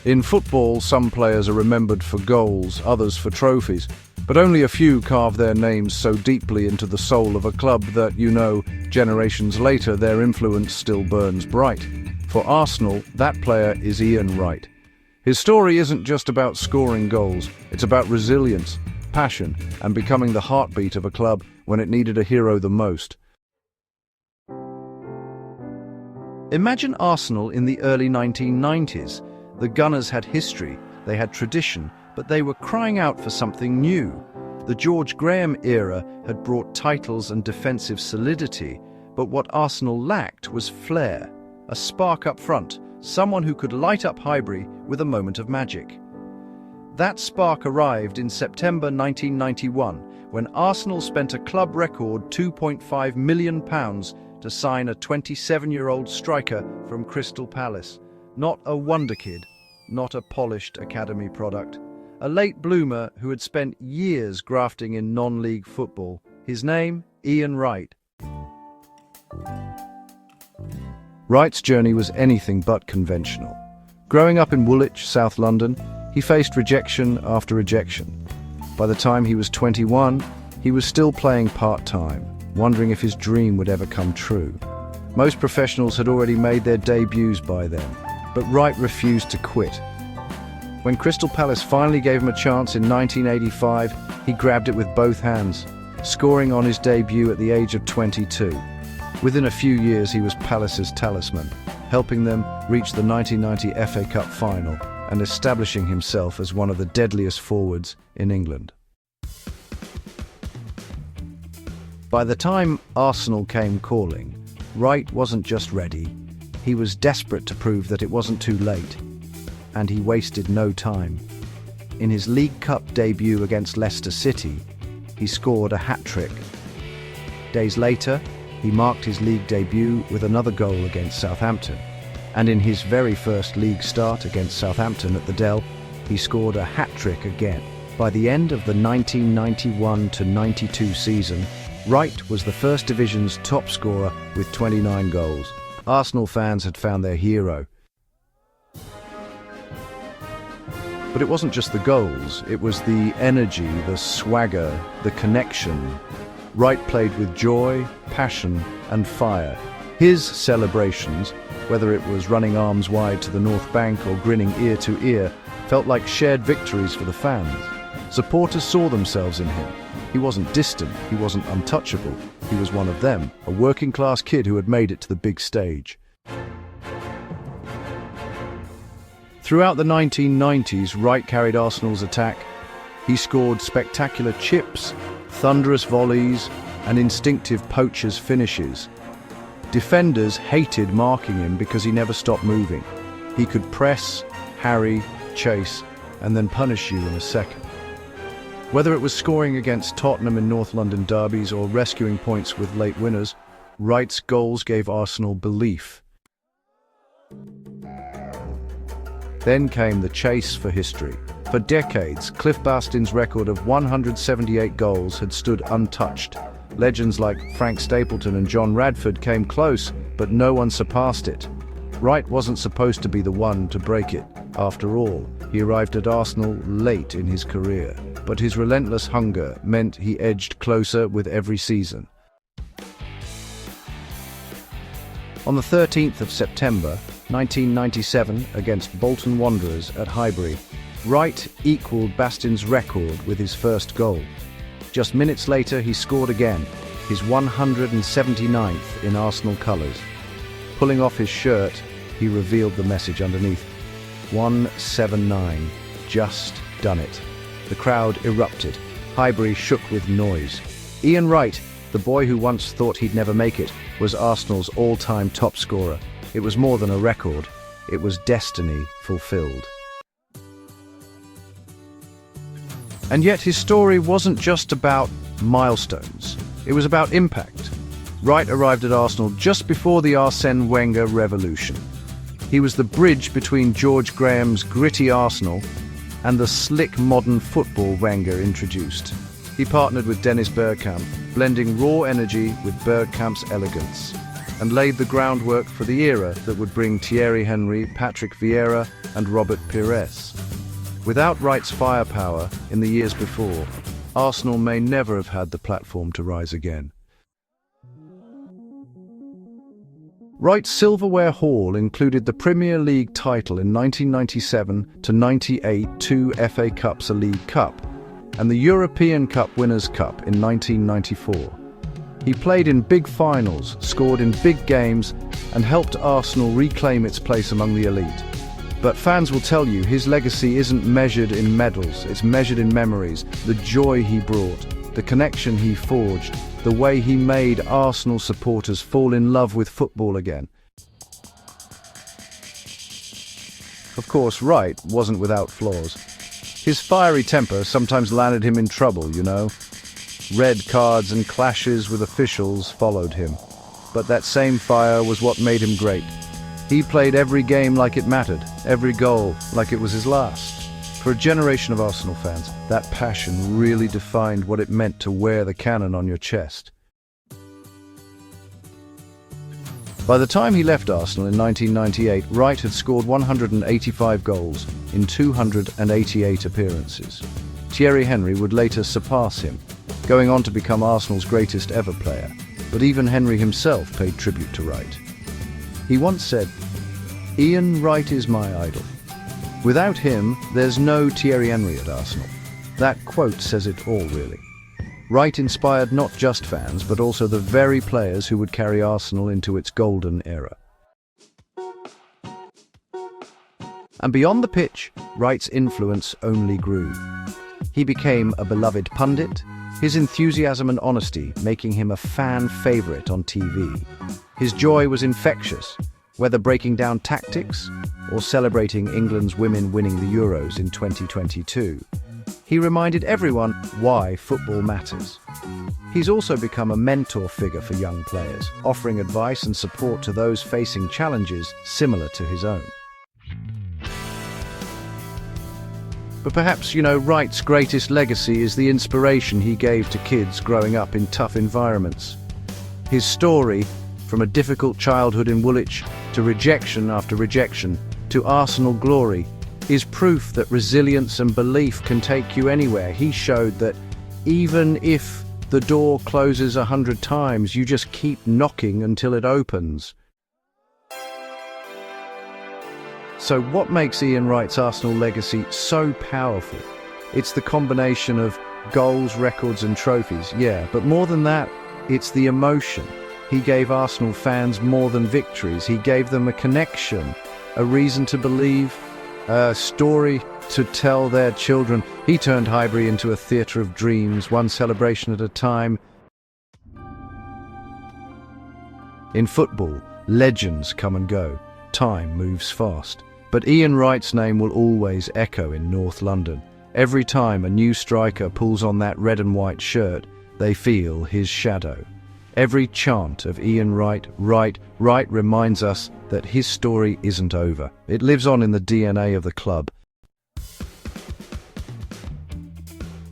In football, some players are remembered for goals, others for trophies, but only a few carve their names so deeply into the soul of a club that, generations later, their influence still burns bright. For Arsenal, that player is Ian Wright. His story isn't just about scoring goals, it's about resilience, passion, and becoming the heartbeat of a club when it needed a hero the most. Imagine Arsenal in the early 1990s. The Gunners had history, they had tradition, but they were crying out for something new. The George Graham era had brought titles and defensive solidity, but what Arsenal lacked was flair, a spark up front, someone who could light up Highbury with a moment of magic. That spark arrived in September 1991, when Arsenal spent a club record £2.5 million to sign a 27-year-old striker from Crystal Palace. Not a wonder kid, not a polished academy product. A late bloomer who had spent years grafting in non-league football. His name, Ian Wright. Wright's journey was anything but conventional. Growing up in Woolwich, South London, he faced rejection after rejection. By the time he was 21, he was still playing part-time, wondering if his dream would ever come true. Most professionals had already made their debuts by then, but Wright refused to quit. When Crystal Palace finally gave him a chance in 1985, he grabbed it with both hands, scoring on his debut at the age of 22. Within a few years, he was Palace's talisman, helping them reach the 1990 FA Cup final and establishing himself as one of the deadliest forwards in England. By the time Arsenal came calling, Wright wasn't just ready, he was desperate to prove that it wasn't too late. And he wasted no time. In his League Cup debut against Leicester City, he scored a hat-trick. Days later, he marked his league debut with another goal against Southampton. And in his very first league start against Southampton at the Dell, he scored a hat-trick again. By the end of the 1991-92 season, Wright was the First Division's top scorer with 29 goals. Arsenal fans had found their hero. But it wasn't just the goals, it was the energy, the swagger, the connection. Wright played with joy, passion, and fire. His celebrations, whether it was running arms wide to the North Bank or grinning ear to ear, felt like shared victories for the fans. Supporters saw themselves in him. He wasn't distant, he wasn't untouchable. He was one of them, a working-class kid who had made it to the big stage. Throughout the 1990s, Wright carried Arsenal's attack. He scored spectacular chips, thunderous volleys, and instinctive poacher's finishes. Defenders hated marking him because he never stopped moving. He could press, harry, chase, and then punish you in a second. Whether it was scoring against Tottenham in North London derbies or rescuing points with late winners, Wright's goals gave Arsenal belief. Then came the chase for history. For decades, Cliff Bastin's record of 178 goals had stood untouched. Legends like Frank Stapleton and John Radford came close, but no one surpassed it. Wright wasn't supposed to be the one to break it. After all, he arrived at Arsenal late in his career, but his relentless hunger meant he edged closer with every season. On the 13th of September, 1997, against Bolton Wanderers at Highbury, Wright equalled Bastin's record with his first goal. Just minutes later, he scored again, his 179th in Arsenal colours. Pulling off his shirt, he revealed the message underneath. 179, just done it. The crowd erupted. Highbury shook with noise. Ian Wright, the boy who once thought he'd never make it, was Arsenal's all-time top scorer. It was more than a record. It was destiny fulfilled. And yet his story wasn't just about milestones. It was about impact. Wright arrived at Arsenal just before the Arsène Wenger revolution. He was the bridge between George Graham's gritty Arsenal and the slick modern football Wenger introduced. He partnered with Dennis Bergkamp, blending raw energy with Bergkamp's elegance. and laid the groundwork for the era that would bring Thierry Henry, Patrick Vieira, and Robert Pires. Without Wright's firepower in the years before, Arsenal may never have had the platform to rise again. Wright's silverware haul included the Premier League title in 1997 to 98, 2 FA Cups, a League Cup, and the European Cup Winners' Cup in 1994. He played in big finals, scored in big games, and helped Arsenal reclaim its place among the elite. But fans will tell you his legacy isn't measured in medals, it's measured in memories, the joy he brought, the connection he forged, the way he made Arsenal supporters fall in love with football again. Of course, Wright wasn't without flaws. His fiery temper sometimes landed him in trouble, you know. Red cards and clashes with officials followed him. But that same fire was what made him great. He played every game like it mattered, every goal like it was his last. For a generation of Arsenal fans, that passion really defined what it meant to wear the cannon on your chest. By the time he left Arsenal in 1998, Wright had scored 185 goals in 288 appearances. Thierry Henry would later surpass him, going on to become Arsenal's greatest ever player. But even Henry himself paid tribute to Wright. He once said, "Ian Wright is my idol. Without him, there's no Thierry Henry at Arsenal." That quote says it all, really. Wright inspired not just fans, but also the very players who would carry Arsenal into its golden era. And beyond the pitch, Wright's influence only grew. He became a beloved pundit, his enthusiasm and honesty making him a fan favorite on TV. His joy was infectious, whether breaking down tactics or celebrating England's women winning the Euros in 2022. He reminded everyone why football matters. He's also become a mentor figure for young players, offering advice and support to those facing challenges similar to his own. But perhaps, Wright's greatest legacy is the inspiration he gave to kids growing up in tough environments. His story, from a difficult childhood in Woolwich to rejection after rejection to Arsenal glory, is proof that resilience and belief can take you anywhere. He showed that even if the door closes 100 times, you just keep knocking until it opens. So what makes Ian Wright's Arsenal legacy so powerful? It's the combination of goals, records and trophies, yeah, but more than that, it's the emotion. He gave Arsenal fans more than victories. He gave them a connection, a reason to believe, a story to tell their children. He turned Highbury into a theatre of dreams, one celebration at a time. In football, legends come and go. Time moves fast. But Ian Wright's name will always echo in North London. Every time a new striker pulls on that red and white shirt, they feel his shadow. Every chant of Ian Wright reminds us that his story isn't over. It lives on in the DNA of the club.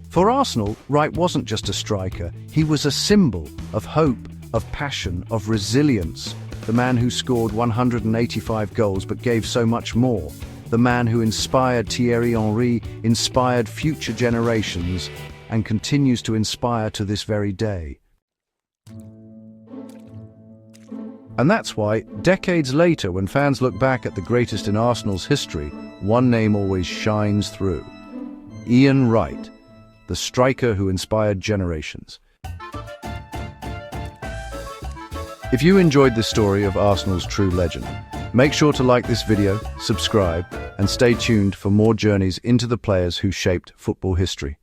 For Arsenal, Wright wasn't just a striker. He was a symbol of hope, of passion, of resilience. The man who scored 185 goals but gave so much more. The man who inspired Thierry Henry, inspired future generations, and continues to inspire to this very day. And that's why, decades later, when fans look back at the greatest in Arsenal's history, one name always shines through. Ian Wright, the striker who inspired generations. If you enjoyed this story of Arsenal's true legend, make sure to like this video, subscribe, and stay tuned for more journeys into the players who shaped football history.